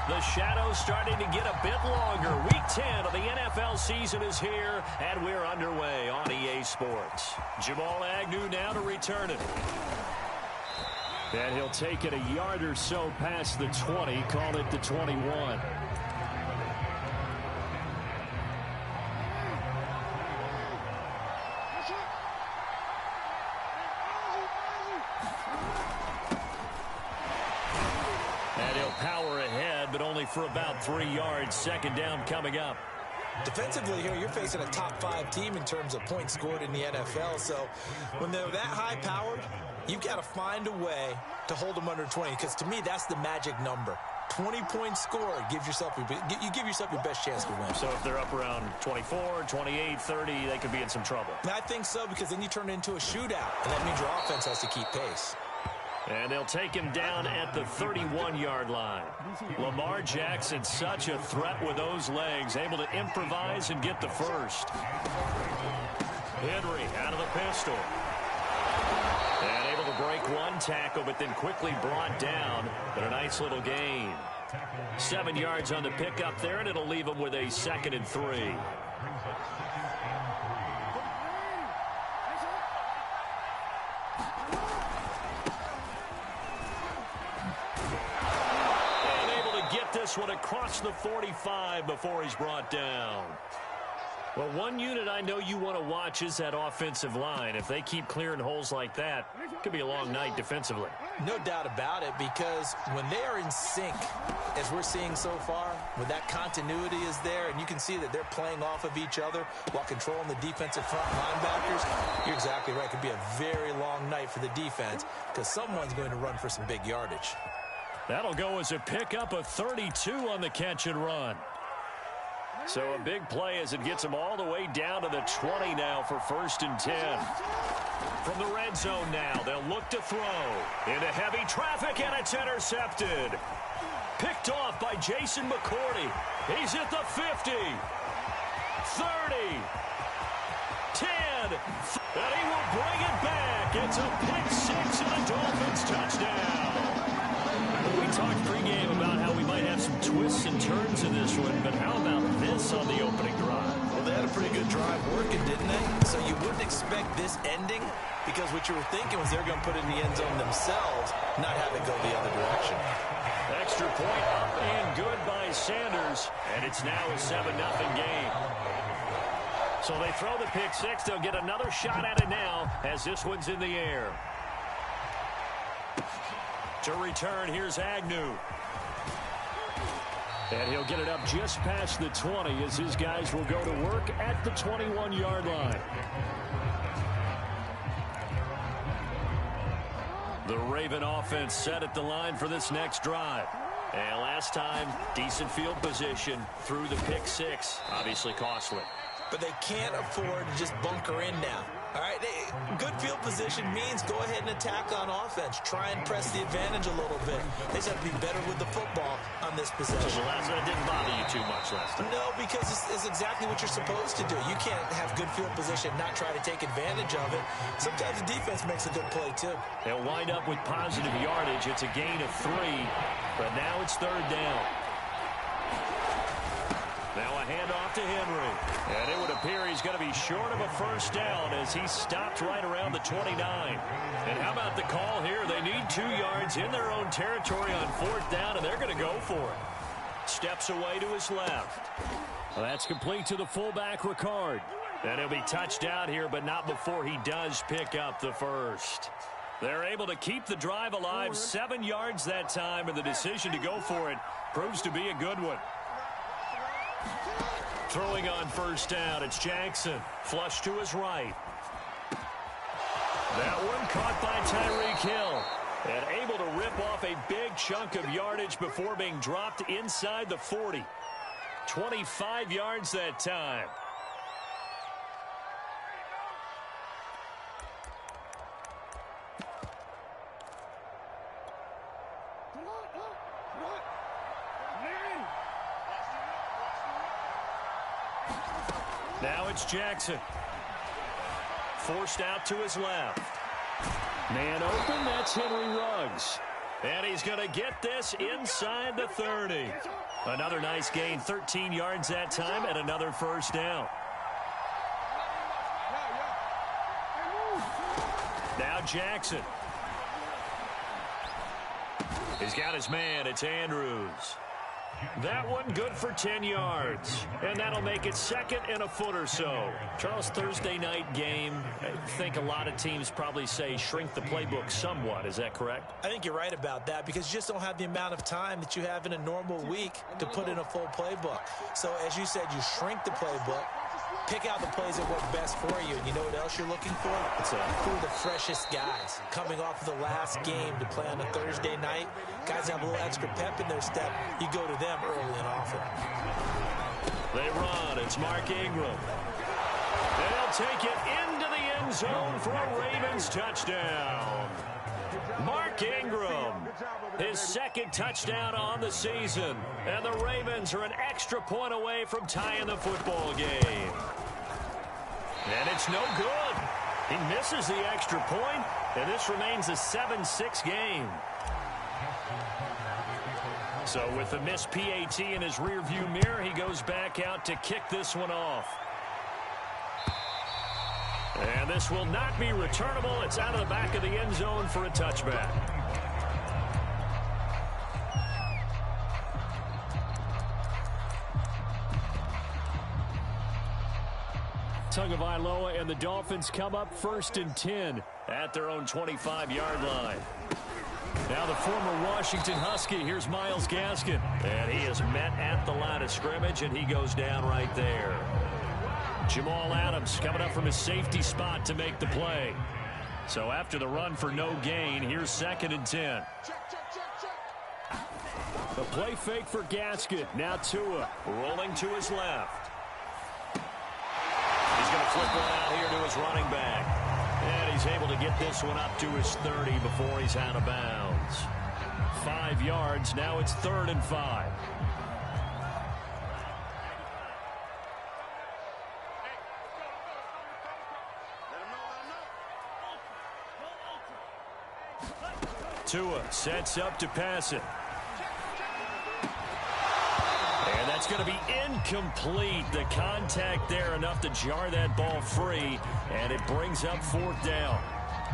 The shadow's starting to get a bit longer. Week 10 of the NFL season is here, and we're underway on EA Sports. Jamal Agnew now to return it. And he'll take it a yard or so past the 20, call it the 21. Power ahead, but only for about 3 yards. Second down coming up. Defensively here, you're facing a top 5 team in terms of points scored in the NFL. So when they're that high powered, you've got to find a way to hold them under 20. Because to me, that's the magic number. 20 points scored, you give yourself your best chance to win. So if they're up around 24, 28, 30, they could be in some trouble. I think so, because then you turn it into a shootout, and that means your offense has to keep pace. And they'll take him down at the 31-yard line. Lamar Jackson, such a threat with those legs, able to improvise and get the first. Henry out of the pistol. And able to break one tackle, but then quickly brought down. But a nice little gain. 7 yards on the pickup there, and it'll leave him with a 2nd and 3. This one across the 45 before he's brought down. Well, one unit I know you want to watch is that offensive line. If they keep clearing holes like that, it could be a long night defensively. No doubt about it, because when they are in sync, as we're seeing so far, when that continuity is there, and you can see that they're playing off of each other while controlling the defensive front linebackers, you're exactly right. It could be a very long night for the defense, because someone's going to run for some big yardage. That'll go as a pickup of 32 on the catch and run. So a big play as it gets them all the way down to the 20 now for 1st and 10. From the red zone now, they'll look to throw. Into heavy traffic, and it's intercepted. Picked off by Jason McCourty. He's at the 50. 30. 10. And he will bring it back. It's a pick 6 and a Dolphins touchdown. We talked pregame about how we might have some twists and turns in this one, but how about this on the opening drive? Well, they had a pretty good drive working, didn't they? So you wouldn't expect this ending, because what you were thinking was they're going to put it in the end zone themselves, not have it go the other direction. Extra point up and good by Sanders, and it's now a 7-0 game. So they throw the pick 6. They'll get another shot at it now as this one's in the air. To return, here's Agnew. And he'll get it up just past the 20 as his guys will go to work at the 21-yard line. The Raven offense set at the line for this next drive. And last time, decent field position through the pick 6. Obviously costly. But they can't afford to just bunker in now. All right, good field position means go ahead and attack on offense. Try and press the advantage a little bit. They just have to be better with the football on this possession. So the last one didn't bother you too much last time. No, because it's exactly what you're supposed to do. You can't have good field position, not try to take advantage of it. Sometimes the defense makes a good play, too. They'll wind up with positive yardage. It's a gain of 3, but now it's 3rd down. Now a handoff to Henry. And it would appear he's going to be short of a 1st down as he stopped right around the 29. And how about the call here? They need 2 yards in their own territory on 4th down, and they're going to go for it. Steps away to his left. Well, that's complete to the fullback, Ricard. And he'll be touched out here, but not before he does pick up the first. They're able to keep the drive alive, 7 yards that time, and the decision to go for it proves to be a good one. Throwing on 1st down, it's Jackson. Flush to his right. That one caught by Tyreek Hill. And able to rip off a big chunk of yardage before being dropped inside the 40. 25 yards that time. Now it's Jackson. Forced out to his left. Man open, that's Henry Ruggs. And he's going to get this inside the 30. Another nice gain, 13 yards that time, and another first down. Now Jackson. He's got his man. It's Andrews. That one good for 10 yards. And that'll make it second and a foot or so. Charles, Thursday night game, I think a lot of teams probably say shrink the playbook somewhat. Is that correct? I think you're right about that because you just don't have the amount of time that you have in a normal week to put in a full playbook. So, as you said, you shrink the playbook, pick out the plays that work best for you. And you know what else you're looking for? Who are the freshest guys coming off of the last game to play on a Thursday night? Guys have a little extra pep in their step. You go to them early and often. They run. It's Mark Ingram. They'll take it into the end zone for a Ravens touchdown. Mark Ingram, his second touchdown on the season. And the Ravens are an extra point away from tying the football game. And it's no good. He misses the extra point, and this remains a 7-6 game. So with the missed PAT in his rearview mirror, he goes back out to kick this one off. And this will not be returnable. It's out of the back of the end zone for a touchback. Tagovailoa and the Dolphins come up 1st and 10 at their own 25-yard line. Now the former Washington Husky, here's Myles Gaskin. And he is met at the line of scrimmage, and he goes down right there. Jamal Adams coming up from his safety spot to make the play. So after the run for no gain, here's 2nd and 10. The play fake for Gaskin. Now Tua rolling to his left. He's going to flip one out here to his running back. And he's able to get this one up to his 30 before he's out of bounds. 5 yards. Now it's 3rd and 5. Tua sets up to pass it. And that's going to be incomplete. The contact there enough to jar that ball free, and it brings up 4th down.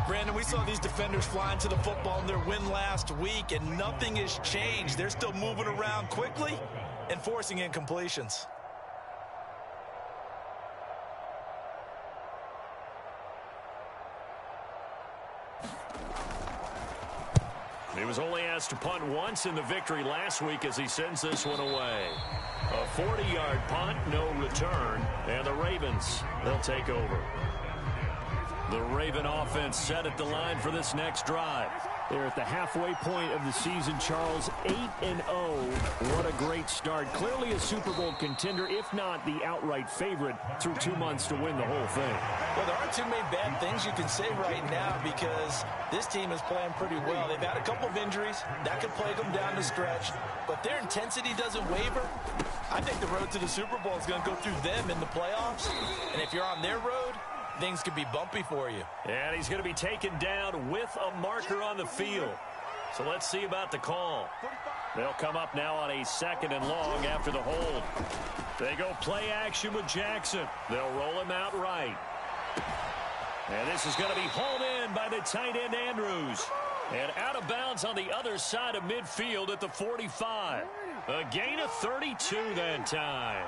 Brandon, we saw these defenders flying to the football in their win last week, and nothing has changed. They're still moving around quickly and forcing incompletions. He was only asked to punt once in the victory last week as he sends this one away. A 40-yard punt, no return, and the Ravens, they'll take over. The Raven offense set at the line for this next drive. They're at the halfway point of the season, Charles, 8-0. What a great start. Clearly a Super Bowl contender, if not the outright favorite, through 2 months to win the whole thing. Well, there aren't too many bad things you can say right now because this team is playing pretty well. They've had a couple of injuries. That could plague them down the stretch. But their intensity doesn't waver. I think the road to the Super Bowl is going to go through them in the playoffs. And if you're on their road, things could be bumpy for you. And he's going to be taken down with a marker on the field. So let's see about the call. They'll come up now on a 2nd and long after the hold. They go play action with Jackson. They'll roll him out right. And this is going to be hauled in by the tight end Andrews. And out of bounds on the other side of midfield at the 45. A gain of 32 that time.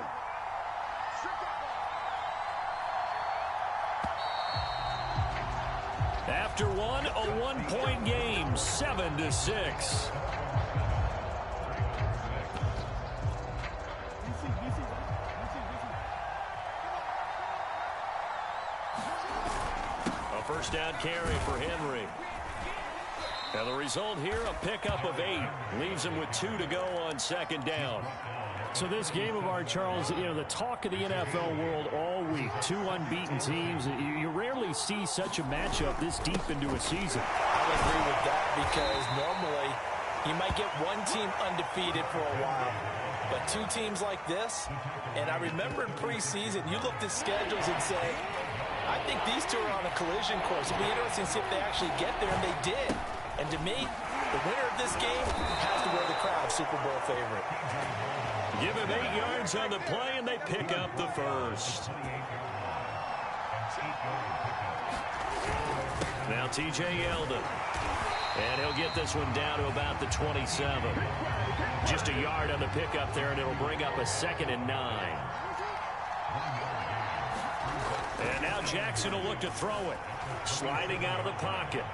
After one, a 1-point game, 7-6. A first down carry for Henry. And the result here, a pickup of 8. Leaves him with 2 to go on 2nd down. So this game of ours, Charles, you know, the talk of the NFL world all week. 2 unbeaten teams. You rarely see such a matchup this deep into a season. I would agree with that because normally you might get one team undefeated for a while. But 2 teams like this, and I remember in preseason, you looked at schedules and said, I think these 2 are on a collision course. It'll be interesting to see if they actually get there, and they did. And to me, The winner of this game has to wear the crowd Super Bowl favorite. Give him 8 yards on the play, and they pick up the first. Now T.J. Yeldon. And he'll get this one down to about the 27. Just a yard on the pickup there, and it'll bring up a 2nd and 9. And now Jackson will look to throw it. Sliding out of the pocket.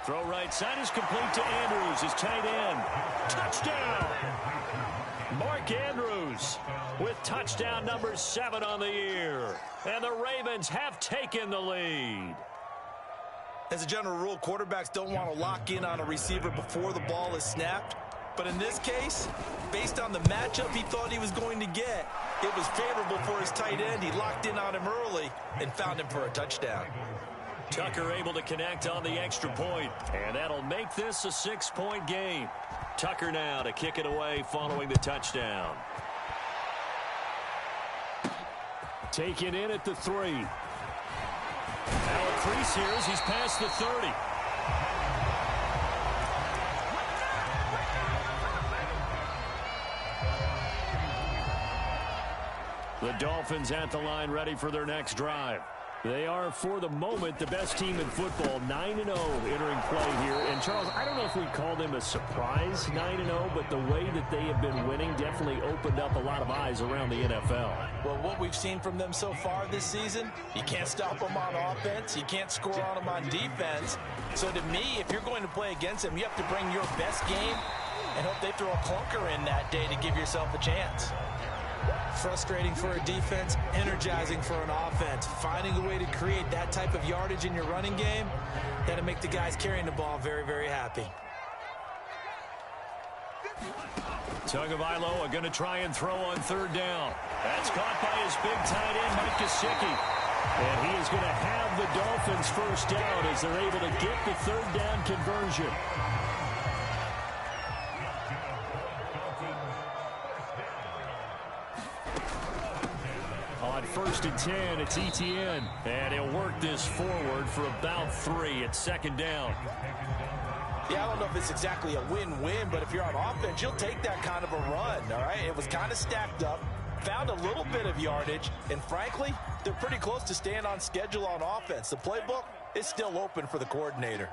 Throw right side is complete to Andrews, his tight end. Touchdown! Mark Andrews with touchdown number 7 on the year. And the Ravens have taken the lead. As a general rule, quarterbacks don't want to lock in on a receiver before the ball is snapped. But in this case, based on the matchup he thought he was going to get, it was favorable for his tight end. He locked in on him early and found him for a touchdown. Tucker able to connect on the extra point, and that'll make this a 6-point game. Tucker now to kick it away following the touchdown. Taken in at the 3. Now a crease here as he's past the 30. The Dolphins at the line ready for their next drive. They are, for the moment, the best team in football, 9-0 entering play here. And, Charles, I don't know if we'd call them a surprise 9-0, but the way that they have been winning definitely opened up a lot of eyes around the NFL. Well, what we've seen from them so far this season, you can't stop them on offense. You can't score on them on defense. So, to me, if you're going to play against them, you have to bring your best game and hope they throw a clunker in that day to give yourself a chance. Frustrating for a defense, energizing for an offense. Finding a way to create that type of yardage in your running game, that'll make the guys carrying the ball very, very happy. Tagovailoa going to try and throw on 3rd down. That's caught by his big tight end, Mike Gesicki. And he is going to have the Dolphins first down as they're able to get the 3rd down conversion. On 1st and 10, it's Etienne. And he'll work this forward for about 3 at 2nd down. Yeah, I don't know if it's exactly a win-win, but if you're on offense, you'll take that kind of a run, all right? It was kind of stacked up, found a little bit of yardage, and frankly, they're pretty close to staying on schedule on offense. The playbook is still open for the coordinator.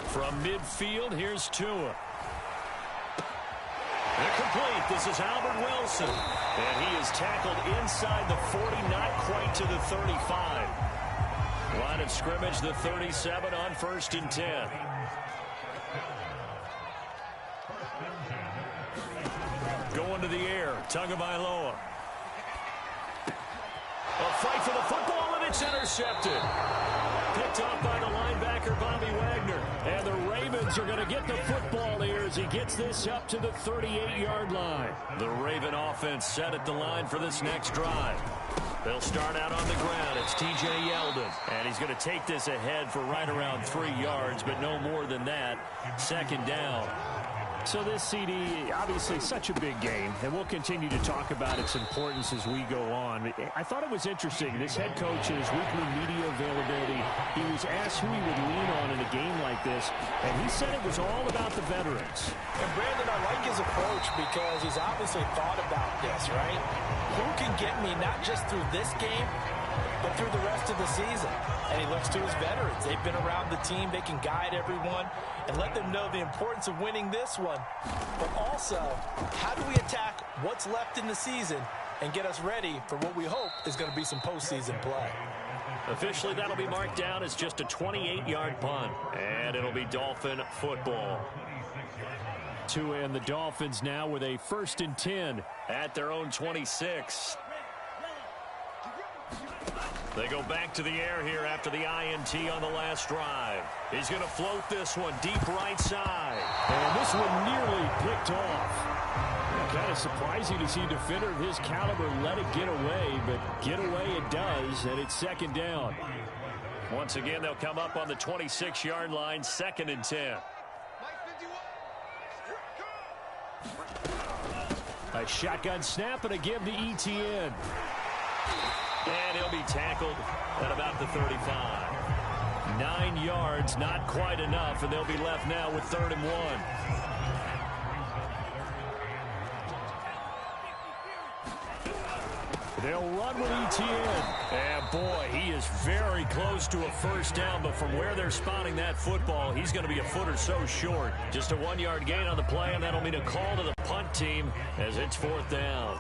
From midfield, here's Tua. Incomplete. This is Albert Wilson. And he is tackled inside the 40, not quite to the 35. Line of scrimmage, the 37 on 1st and 10. Going to the air, Tagovailoa. A fight for the football, and it's intercepted. Picked off by the linebacker, Bobby Wagner. And the Ravens are going to get the football here as he gets this up to the 38-yard line. The Raven offense set at the line for this next drive. They'll start out on the ground. It's T.J. Yeldon. And he's going to take this ahead for right around 3 yards, but no more than that. 2nd down. So this CD, obviously such a big game, and we'll continue to talk about its importance as we go on. I thought it was interesting. This head coach, in his weekly media availability, he was asked who he would lean on in a game like this, and he said it was all about the veterans. And Brandon, I like his approach because he's obviously thought about this, right? Who can get me not just through this game, but through the rest of the season? And he looks to his veterans. They've been around the team. They can guide everyone and let them know the importance of winning this one. But also, how do we attack what's left in the season and get us ready for what we hope is going to be some postseason play? Officially, that'll be marked down as just a 28-yard punt. And it'll be Dolphin football. Tua and the Dolphins now with a 1st and 10 at their own 26. They go back to the air here after the INT on the last drive. He's going to float this one deep right side. And this one nearly picked off. Kind of surprising to see a defender of his caliber let it get away, but get away it does, and it's 2nd down. Once again, they'll come up on the 26-yard line, 2nd and 10. A shotgun snap and a give to Etienne. And he'll be tackled at about the 35. 9 yards, not quite enough, and they'll be left now with 3rd and 1. They'll run with Etienne. And, boy, he is very close to a first down, but from where they're spotting that football, he's going to be a foot or so short. Just a 1-yard gain on the play, and that'll mean a call to the punt team as it's 4th down.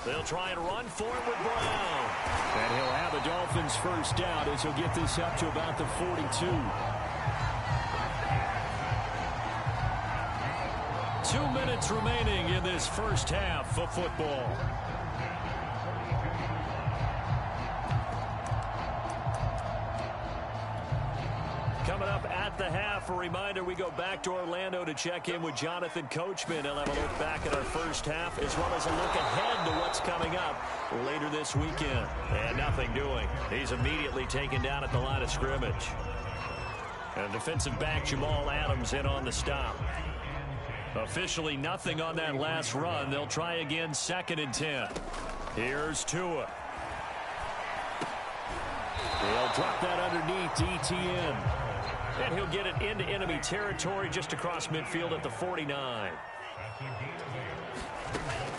They'll try and run for it with Brown. And he'll have a Dolphins first down as he'll get this up to about the 42. 2 minutes remaining in this first half of football. Coming up at the half, a reminder, we go back to Orlando to check in with Jonathan Coachman. He'll have a look back at our first half as well as a look ahead to what's coming up later this weekend. And nothing doing. He's immediately taken down at the line of scrimmage. And defensive back Jamal Adams in on the stop. Officially nothing on that last run. They'll try again, 2nd and 10. Here's Tua. They'll drop that underneath to Etienne. And he'll get it into enemy territory just across midfield at the 49.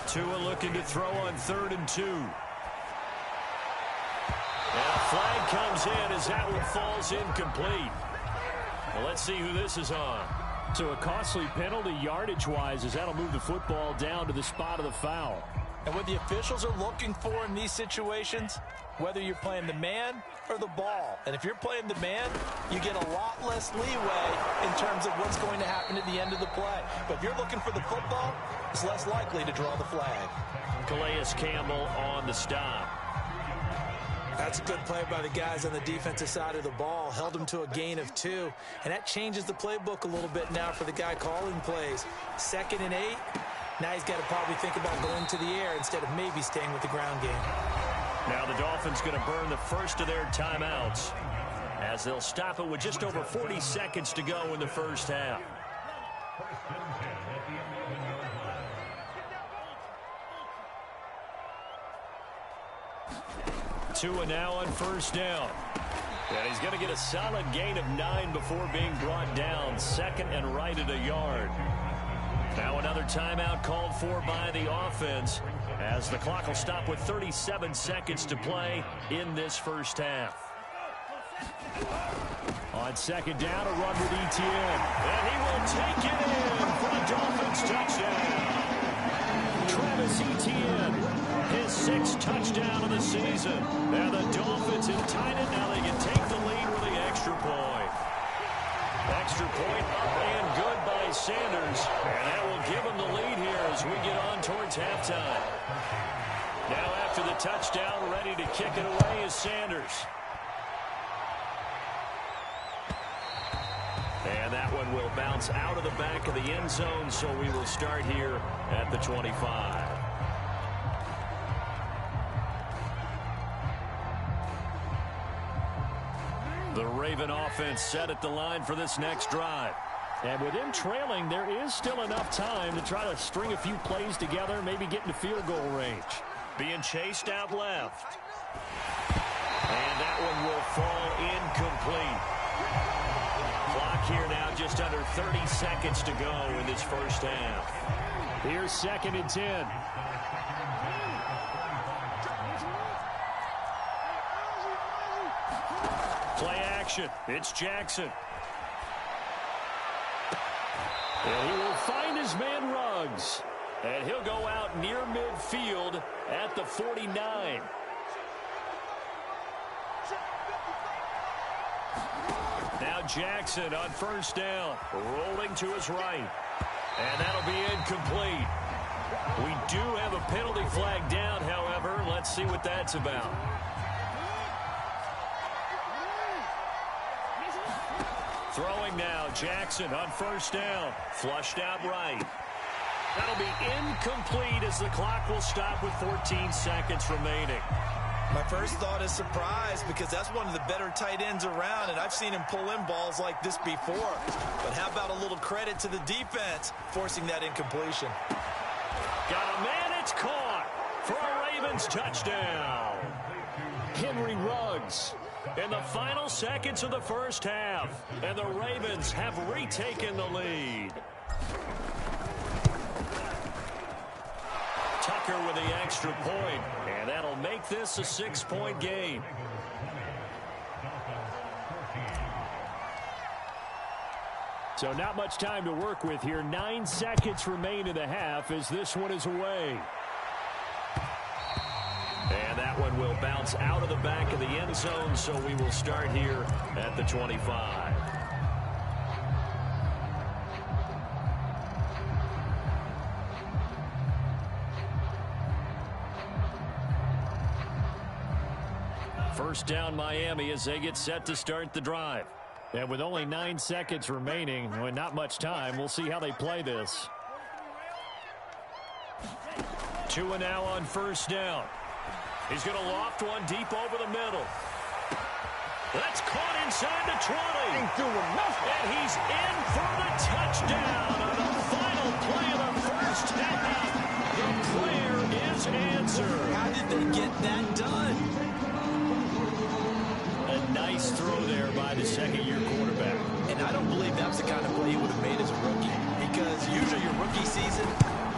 Tua looking to throw on 3rd and 2. And a flag comes in as that one falls incomplete. Well, let's see who this is on. So a costly penalty yardage-wise as that'll move the football down to the spot of the foul. And what the officials are looking for in these situations, whether you're playing the man or the ball. And if you're playing the man, you get a lot less leeway in terms of what's going to happen at the end of the play. But if you're looking for the football, it's less likely to draw the flag. Calais Campbell on the stop. That's a good play by the guys on the defensive side of the ball. Held him to a gain of 2. And that changes the playbook a little bit now for the guy calling plays. 2nd and 8. Now he's got to probably think about going to the air instead of maybe staying with the ground game. Now the Dolphins going to burn the first of their timeouts as they'll stop it with just over 40 seconds to go in the first half. Tua now on first down. And he's going to get a solid gain of 9 before being brought down. 2nd and right at a yard. Now another timeout called for by the offense as the clock will stop with 37 seconds to play in this first half. On 2nd down, a run with Etienne. And he will take it in for a Dolphins touchdown. Travis Etienne, his 6th touchdown of the season. And the Dolphins have tied it. Now they can take the lead with the extra point. Extra point up and good by Sanders. And that will give him the lead here as we get on towards halftime. Now after the touchdown, ready to kick it away is Sanders. And that one will bounce out of the back of the end zone, so we will start here at the 25. The Raven offense set at the line for this next drive. And with him trailing, there is still enough time to try to string a few plays together, maybe get into field goal range. Being chased out left. And that one will fall incomplete. Clock here now just under 30 seconds to go in this first half. Here's 2nd and 10. Play action. It's Jackson. And he will find his man Ruggs. And he'll go out near midfield at the 49. Now Jackson on first down, rolling to his right. And that'll be incomplete. We do have a penalty flag down, however. Let's see what that's about. Throwing now, Jackson on first down. Flushed out right. That'll be incomplete as the clock will stop with 14 seconds remaining. My first thought is surprise because that's one of the better tight ends around, and I've seen him pull in balls like this before. But how about a little credit to the defense forcing that incompletion? Got a man, it's caught for a Ravens touchdown. Henry Ruggs. In the final seconds of the first half, and the Ravens have retaken the lead. Tucker with the extra point, and that'll make this a 6-point game. So not much time to work with here. 9 seconds remain in the half as this one is away. And that one will bounce out of the back of the end zone, so we will start here at the 25. First down Miami as they get set to start the drive. And with only 9 seconds remaining, well, not much time, we'll see how they play this. 2 now on first down. He's going to loft one deep over the middle. That's caught inside the 20. Ain't doing nothing. And he's in for the touchdown on the final play of the first half. The prayer is answered. How did they get that done? A nice throw there by the second-year quarterback. And I don't believe that's the kind of play he would have made as a rookie, because usually your rookie season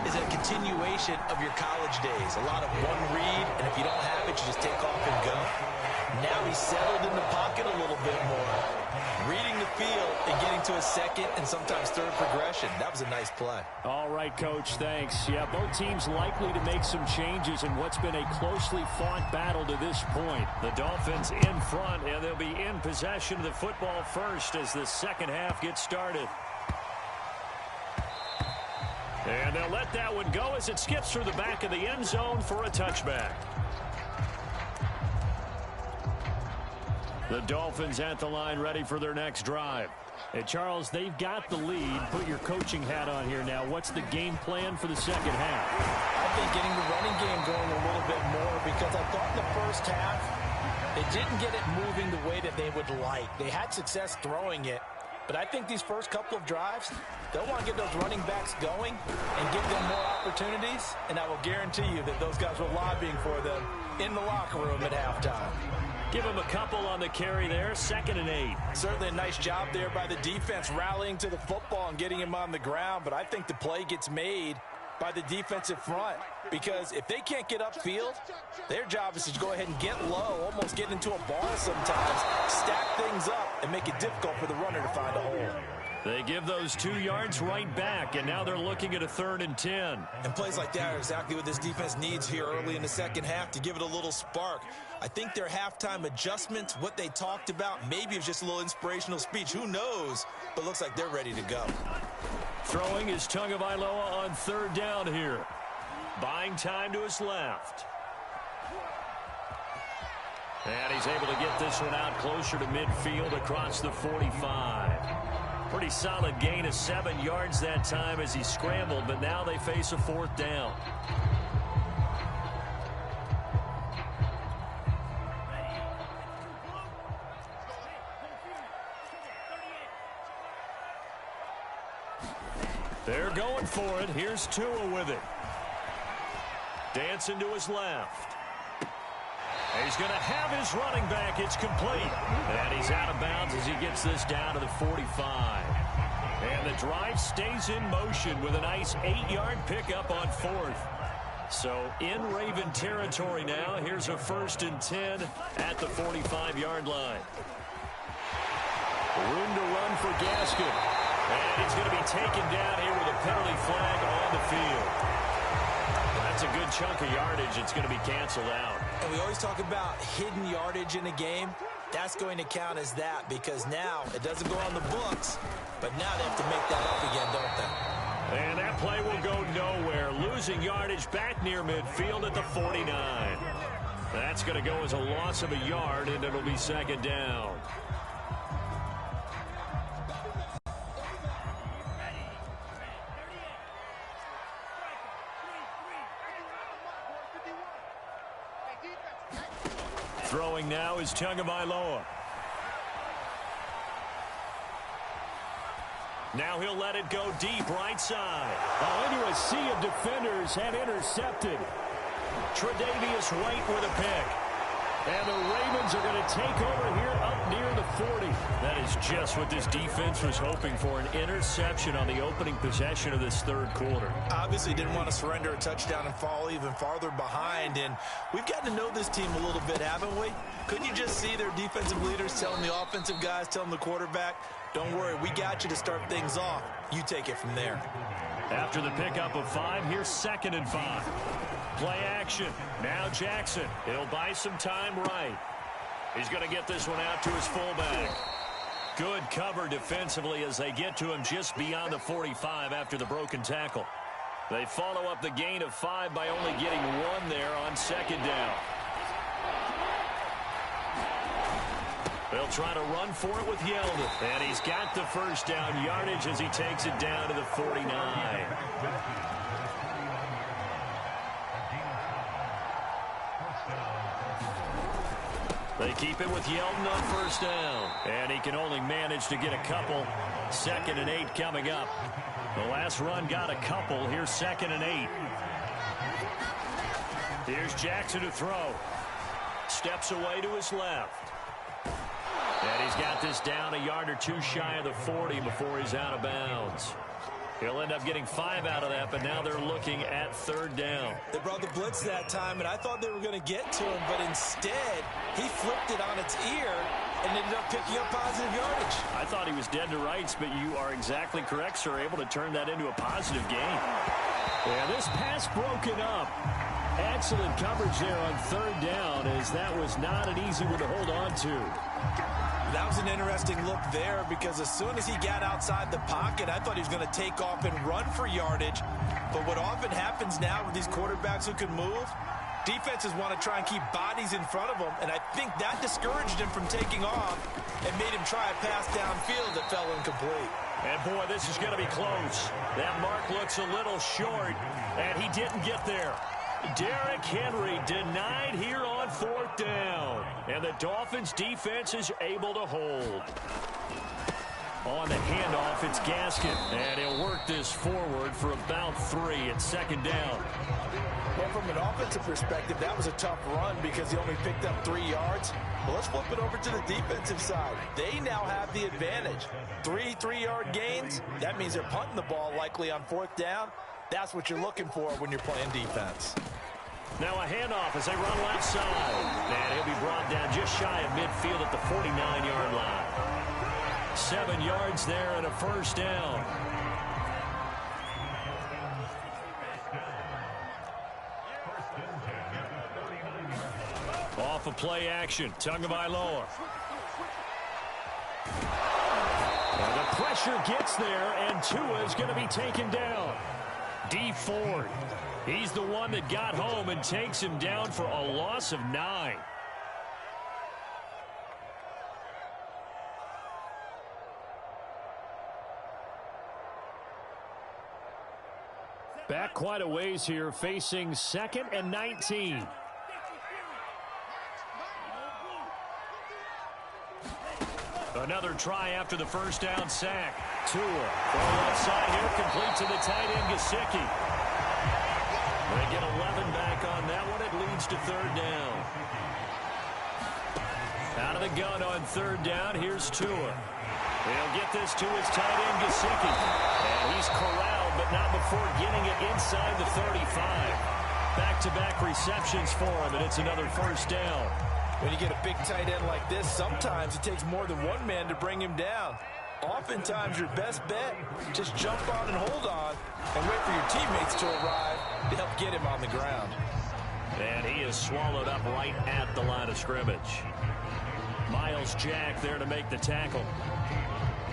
is a continuation of your college days. A lot of one read, and if you don't have it, you just take off and go. Now he's settled in the pocket a little bit more, reading the field and getting to a second and sometimes third progression. That was a nice play. All right, Coach, thanks. Yeah, both teams likely to make some changes in what's been a closely fought battle to this point. The Dolphins in front, and they'll be in possession of the football first as the second half gets started. And they'll let that one go as it skips through the back of the end zone for a touchback. The Dolphins at the line ready for their next drive. Hey, Charles, they've got the lead. Put your coaching hat on here now. What's the game plan for the second half? I think getting the running game going a little bit more, because I thought in the first half they didn't get it moving the way that they would like. They had success throwing it, but I think these first couple of drives, they'll want to get those running backs going and give them more opportunities, and I will guarantee you that those guys were lobbying for them in the locker room at halftime. Give him a couple on the carry there, 2nd and 8. Certainly a nice job there by the defense rallying to the football and getting him on the ground, but I think the play gets made by the defensive front, because if they can't get upfield, their job is to go ahead and get low, almost get into a ball sometimes, stack things up, and make it difficult for the runner to find a hole. They give those 2 yards right back, and now they're looking at a 3rd and 10. And plays like that are exactly what this defense needs here early in the second half to give it a little spark. I think their halftime adjustments, what they talked about, maybe it was just a little inspirational speech. Who knows? But looks like they're ready to go. Throwing is Tagovailoa on 3rd down here. Buying time to his left. And he's able to get this one out closer to midfield across the 45. Pretty solid gain of 7 yards that time as he scrambled, but now they face a 4th down. They're going for it. Here's Tua with it. Dancing to his left. He's going to have his running back. It's complete. And he's out of bounds as he gets this down to the 45. And the drive stays in motion with a nice 8-yard pickup on 4th. So in Raven territory now. Here's a 1st and 10 at the 45-yard line. Room to run for Gaskin. And he's going to be taken down here with a penalty flag on the field. That's a good chunk of yardage. It's going to be canceled out. And we always talk about hidden yardage in a game. That's going to count as that, because now it doesn't go on the books, but now they have to make that up again, don't they? And that play will go nowhere. Losing yardage back near midfield at the 49. That's going to go as a loss of a yard, and it'll be 2nd down. Throwing now is Tagovailoa. Now he'll let it go deep right side. Oh, into a sea of defenders and intercepted. Tre'Davious White with a pick. And the Ravens are going to take over here up near the 40. That is just what this defense was hoping for, an interception on the opening possession of this third quarter. Obviously didn't want to surrender a touchdown and fall even farther behind. And we've gotten to know this team a little bit, haven't we? Couldn't you just see their defensive leaders telling the offensive guys, telling the quarterback, don't worry, we got you to start things off. You take it from there. After the pickup of 5, here's 2nd and 5. Play action. Now Jackson. He'll buy some time right. He's going to get this one out to his fullback. Good cover defensively as they get to him just beyond the 45 after the broken tackle. They follow up the gain of 5 by only getting 1 there on 2nd down. They'll try to run for it with Yeldon. And he's got the first down yardage as he takes it down to the 49. They keep it with Yeldon on first down. And he can only manage to get a couple. 2nd and 8 coming up. The last run got a couple. Here's 2nd and 8. Here's Jackson to throw. Steps away to his left. And he's got this down a yard or 2 shy of the 40 before he's out of bounds. He'll end up getting 5 out of that, but now they're looking at 3rd down. They brought the blitz that time, and I thought they were going to get to him, but instead, he flipped it on its ear and ended up picking up positive yardage. I thought he was dead to rights, but you are exactly correct, sir, able to turn that into a positive gain. Yeah, this pass broken up. Excellent coverage there on 3rd down, as that was not an easy one to hold on to. That was an interesting look there because as soon as he got outside the pocket, I thought he was going to take off and run for yardage. But what often happens now with these quarterbacks who can move, defenses want to try and keep bodies in front of them, and I think that discouraged him from taking off and made him try a pass downfield that fell incomplete. And, boy, this is going to be close. That mark looks a little short, and he didn't get there. Derrick Henry denied here on 4th down. And the Dolphins defense is able to hold. On the handoff, it's Gaskin. And he'll work this forward for about 3 at 2nd down. Well, from an offensive perspective, that was a tough run because he only picked up 3 yards. Well, let's flip it over to the defensive side. They now have the advantage. 3 3-yard gains. That means they're punting the ball likely on 4th down. That's what you're looking for when you're playing defense. Now a handoff as they run left side. And he'll be brought down just shy of midfield at the 49-yard line. 7 yards there and a first down. Off of play action. Tagovailoa. And the pressure gets there, and Tua is going to be taken down. D Ford. He's the one that got home and takes him down for a loss of 9. Back quite a ways here, facing 2nd and 19. Another try after the first down sack. Tua from the left side here, complete to the tight end, Gesicki. They get 11 back on that one. It leads to 3rd down. Out of the gun on 3rd down, here's Tua. He'll get this to his tight end, Gesicki. And he's corralled, but not before getting it inside the 35. Back-to-back receptions for him, and it's another first down. When you get a big tight end like this, sometimes it takes more than one man to bring him down. Oftentimes, your best bet, just jump on and hold on and wait for your teammates to arrive to help get him on the ground. And he is swallowed up right at the line of scrimmage. Myles Jack there to make the tackle.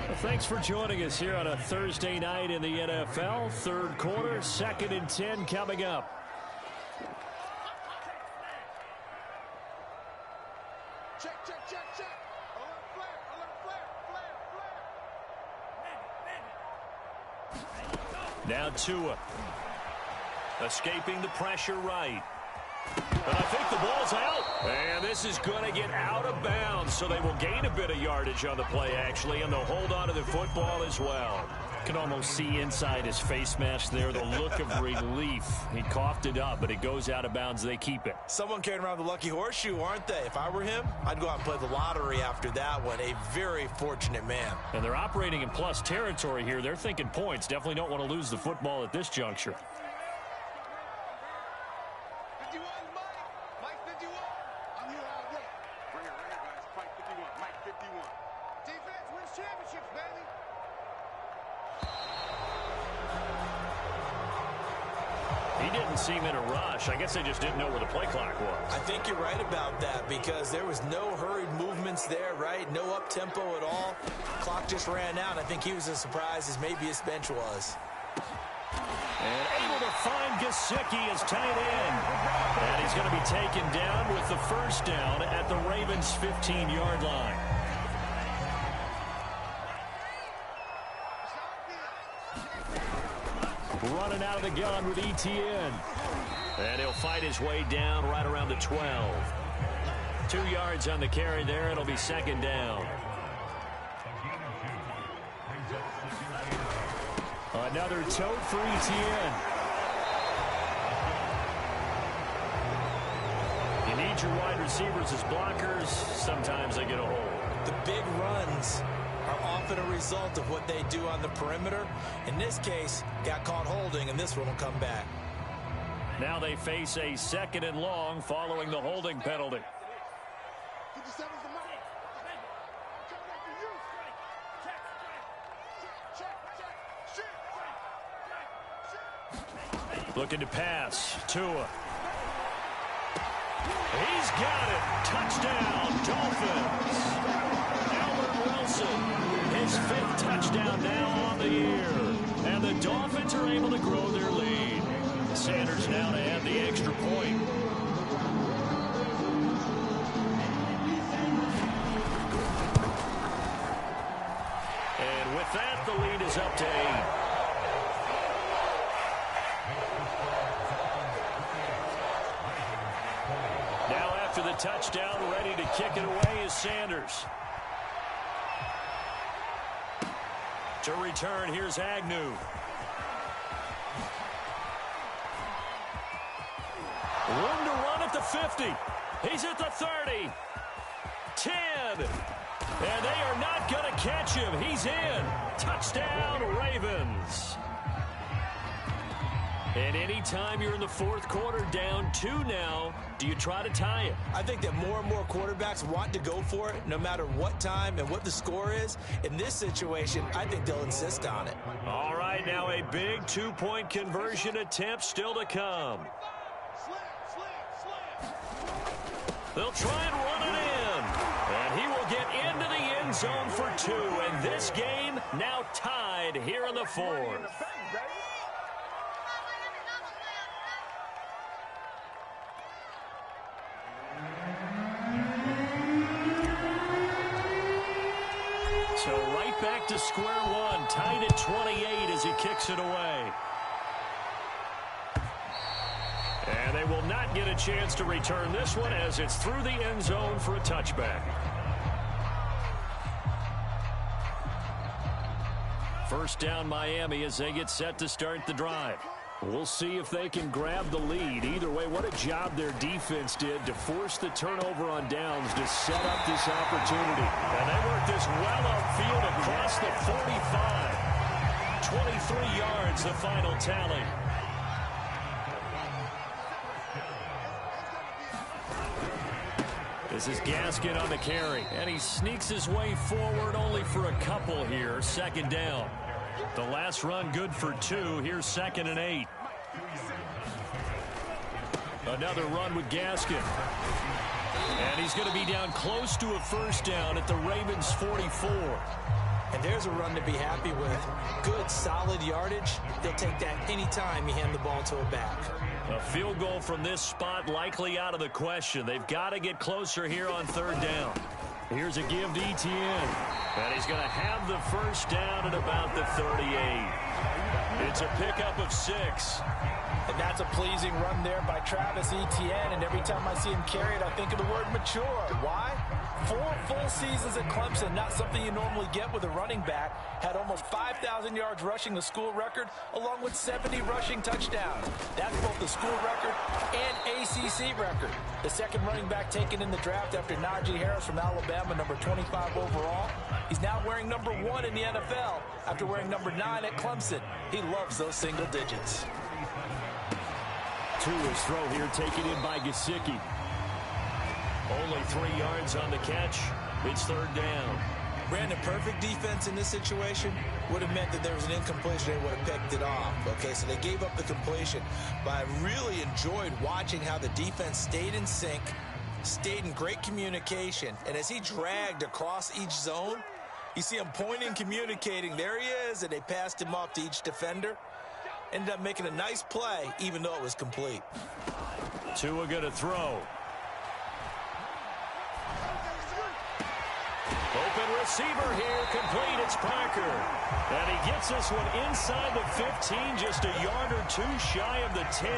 Well, thanks for joining us here on a Thursday night in the NFL. 3rd quarter, 2nd and 10 coming up. Check, check, check, check. Alert flare, alert flare, flare, flare. Now Tua. Escaping the pressure right. But I think the ball's out. And this is going to get out of bounds, so they will gain a bit of yardage on the play, actually, and they'll hold on to the football as well. Can almost see inside his face mask there, the look of relief. He coughed it up, but it goes out of bounds. They keep it. Someone carrying around the lucky horseshoe, aren't they? If I were him, I'd go out and play the lottery after that one. A very fortunate man. And they're operating in plus territory here. They're thinking points. Definitely don't want to lose the football at this juncture. 51, Mike 51. I'm here all day. Bring it, guys. Mike 51. Mike 51. Defense wins championships, baby. He didn't seem in a rush. I guess they just didn't know where the play clock was. I think you're right about that because there was no hurried movements there, right? No up-tempo at all. Clock just ran out. I think he was as surprised as maybe his bench was. And able to find Gesicki as tight end. And he's going to be taken down with the first down at the Ravens' 15-yard line. Running out of the gun with ETN. And he'll fight his way down right around the 12. 2 yards on the carry there. It'll be second down. Another tote for ETN. You need your wide receivers as blockers. Sometimes they get a hold. The big runs are often a result of what they do on the perimeter. In this case, got caught holding, and this one will come back. Now they face a 2nd and long following the holding penalty. 57's the mark. Check that for you. Check. Looking to pass. Tua. He's got it. Touchdown, Dolphins. Albert Wilson, his 5th touchdown now on the year. And the Dolphins are able to grow their lead. Sanders now to add the extra point. And with that, the lead is up to 8. Now after the touchdown, ready to kick it away is Sanders. To return, here's Agnew. Room to run at the 50. He's at the 30. 10. And they are not going to catch him. He's in. Touchdown, Ravens. And anytime you're in the 4th quarter, down 2 now, do you try to tie it? I think that more and more quarterbacks want to go for it no matter what time and what the score is. In this situation, I think they'll insist on it. All right, now a big 2-point conversion attempt still to come. They'll try and run it in. And he will get into the end zone for 2. And this game now tied here in the 4th. So right back to square one, tied at 28 as he kicks it away. And they will not get a chance to return this one as it's through the end zone for a touchback. First down Miami as they get set to start the drive. We'll see if they can grab the lead. Either way, what a job their defense did to force the turnover on downs to set up this opportunity. And they worked this well upfield across the 45. 23 yards, the final tally. This is Gaskin on the carry, and he sneaks his way forward only for a couple here. 2nd down. The last run good for 2. Here's 2nd and 8. Another run with Gaskin. And he's going to be down close to a first down at the Ravens' 44. And there's a run to be happy with. Good, solid yardage. They'll take that anytime you hand the ball to a back. A field goal from this spot likely out of the question. They've got to get closer here on 3rd down. Here's a give to ETN. And he's going to have the first down at about the 38. It's a pickup of 6. And that's a pleasing run there by Travis Etienne. And every time I see him carry it, I think of the word mature. Why? 4 full seasons at Clemson, not something you normally get with a running back. Had almost 5,000 yards rushing, the school record, along with 70 rushing touchdowns. That's both the school record and ACC record. The second running back taken in the draft after Najee Harris from Alabama, number 25 overall. He's now wearing number 1 in the NFL after wearing number 9 at Clemson. He loves those single digits. Tua's throw here taken in by Gesicki. Only 3 yards on the catch. It's third down. Brandon, perfect defense in this situation would have meant that there was an incompletion. They would have picked it off. Okay, so they gave up the completion. But I really enjoyed watching how the defense stayed in sync, stayed in great communication. And as he dragged across each zone, you see him pointing, communicating. There he is, and they passed him off to each defender. Ended up making a nice play, even though it was complete. Tua going to throw. Open receiver here, complete, it's Parker. And he gets this one inside the 15, just a yard or 2 shy of the 10.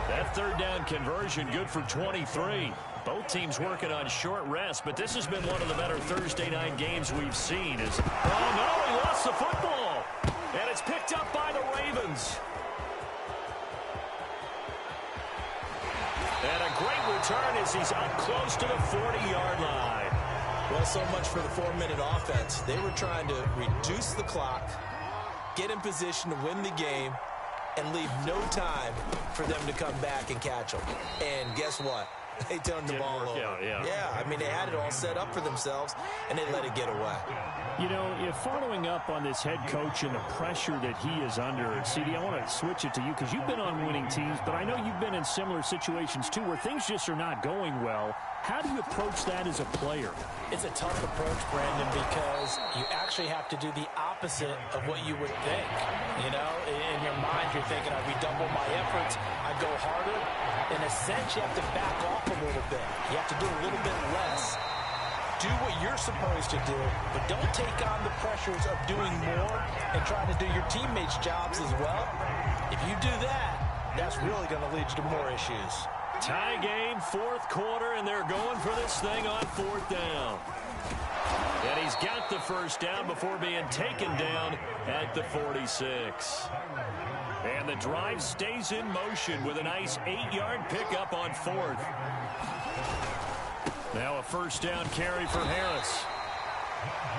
That third down conversion good for 23. Both teams working on short rest, but this has been one of the better Thursday night games we've seen. Oh, no, he lost the football. And it's picked up by the Ravens. And a great return as he's up close to the 40-yard line. Well, so much for the 4-minute offense. They were trying to reduce the clock, get in position to win the game, and leave no time for them to come back and catch them. And guess what? They turned the ball over. Yeah, I mean, they had it all set up for themselves, and they let it get away. You know, following up on this head coach and the pressure that he is under, CD, I want to switch it to you because you've been on winning teams, but I know you've been in similar situations too where things just are not going well. How do you approach that as a player? It's a tough approach, Brandon, because you actually have to do the opposite of what you would think. You know, in your mind, you're thinking, I redouble my efforts, I go harder. In a sense, you have to back off a little bit. You have to do a little bit less. Do what you're supposed to do, but don't take on the pressures of doing more and trying to do your teammates' jobs as well. If you do that, that's really going to lead you to more issues. Tie game, 4th quarter, and they're going for this thing on 4th down. And he's got the first down before being taken down at the 46. And the drive stays in motion with a nice 8-yard pickup on 4th. Now a first down carry for Harris.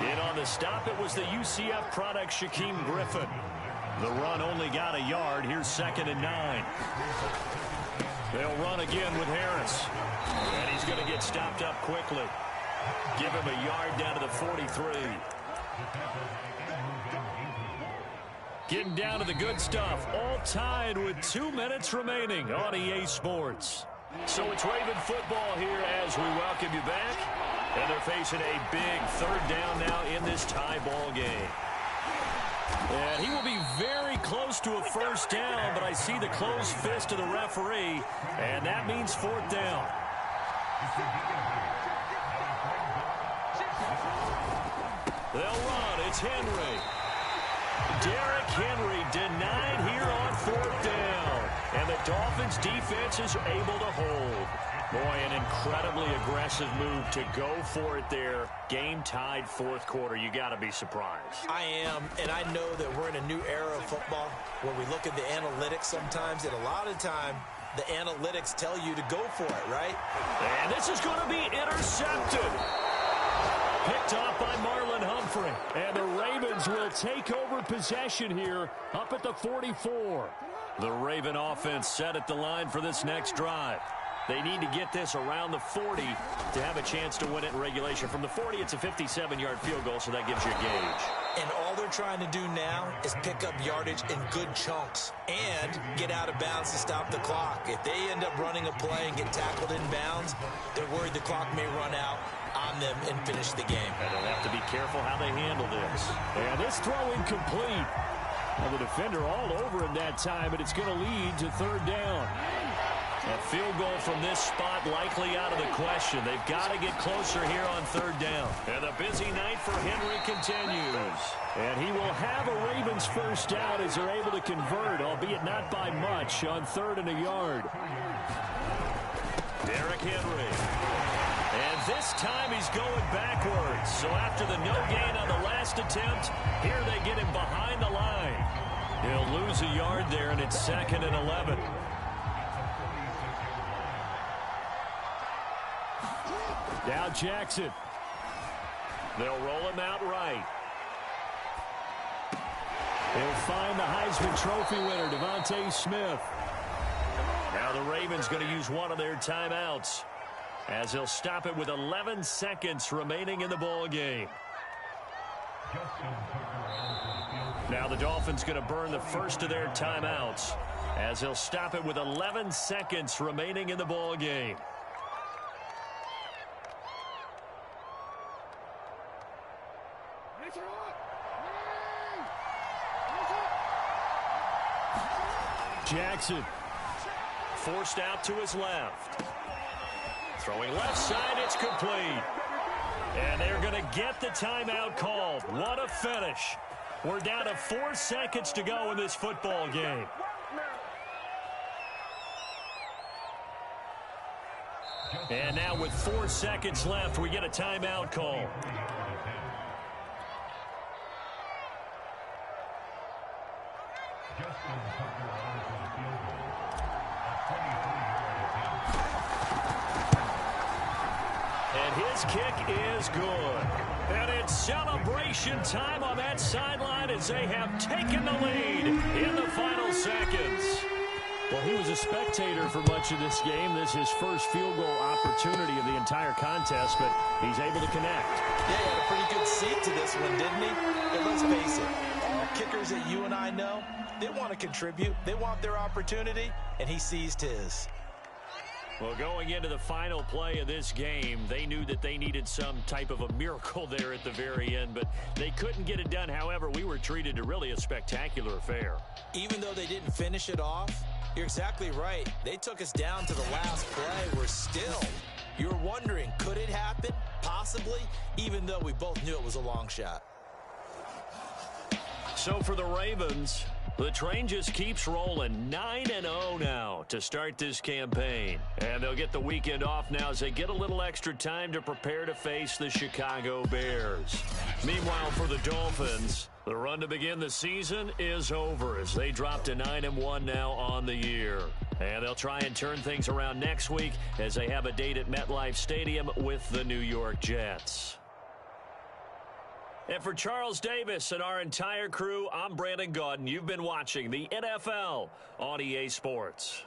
In on the stop, it was the UCF product, Shaquem Griffin. The run only got a yard. Here's 2nd and 9. They'll run again with Harris. And he's going to get stopped up quickly. Give him a yard down to the 43. Getting down to the good stuff. All tied with 2 minutes remaining on EA Sports. So it's Raven football here as we welcome you back. And they're facing a big 3rd down now in this tie ball game. And he will be very close to a first down, but I see the closed fist of the referee, and that means 4th down. They'll run. It's Henry. Derrick Henry denied here on 4th down. And the Dolphins defense is able to hold. Boy, an incredibly aggressive move to go for it there. Game tied 4th quarter. You got to be surprised. I am, and I know that we're in a new era of football where we look at the analytics sometimes, and a lot of time the analytics tell you to go for it, right? And this is going to be intercepted. Picked off by Marlon Humphrey. And the Ravens will take over possession here up at the 44. The Raven offense set at the line for this next drive. They need to get this around the 40 to have a chance to win it in regulation. From the 40, it's a 57-yard field goal, so that gives you a gauge. And all they're trying to do now is pick up yardage in good chunks and get out of bounds to stop the clock. If they end up running a play and get tackled in bounds, they're worried the clock may run out on them and finish the game. And they'll have to be careful how they handle this. And this throw incomplete. Well, the defender all over him that time, but it's going to lead to 3rd down. A field goal from this spot likely out of the question. They've got to get closer here on 3rd down. And the busy night for Henry continues. And he will have a Ravens first down as they're able to convert, albeit not by much, on 3rd and a yard. Derrick Henry. And this time he's going backwards. So after the no gain on the last attempt, here they get him behind the line. He'll lose a yard there, and it's 2nd and 11. Now Jackson. They'll roll him out right. He'll find the Heisman Trophy winner, Devontae Smith. Now the Ravens going to use one of their timeouts, as he'll stop it with 11 seconds remaining in the ball game. Now the Dolphins going to burn the first of their timeouts, as he'll stop it with 11 seconds remaining in the ball game. Jackson forced out to his left. Throwing left side, it's complete. And they're going to get the timeout called. What a finish. We're down to 4 seconds to go in this football game. And now with 4 seconds left, we get a timeout call. And his kick is good. And it's celebration time on that sideline as they have taken the lead in the final seconds. Well, he was a spectator for much of this game. This is his first field goal opportunity of the entire contest, but he's able to connect. Yeah, he had a pretty good seat to this one, didn't he? But let's face it, all kickers that you and I know, they want to contribute. They want their opportunity, and he seized his. Well, going into the final play of this game, they knew that they needed some type of a miracle there at the very end, but they couldn't get it done. However, we were treated to really a spectacular affair. Even though they didn't finish it off, you're exactly right. They took us down to the last play. We're still, you're wondering, could it happen? Possibly, even though we both knew it was a long shot. So for the Ravens, the train just keeps rolling. 9-0 now to start this campaign. And they'll get the weekend off now as they get a little extra time to prepare to face the Chicago Bears. Meanwhile, for the Dolphins, the run to begin the season is over as they drop to 9-1 now on the year. And they'll try and turn things around next week as they have a date at MetLife Stadium with the New York Jets. And for Charles Davis and our entire crew, I'm Brandon Gaudin. You've been watching the NFL on EA Sports.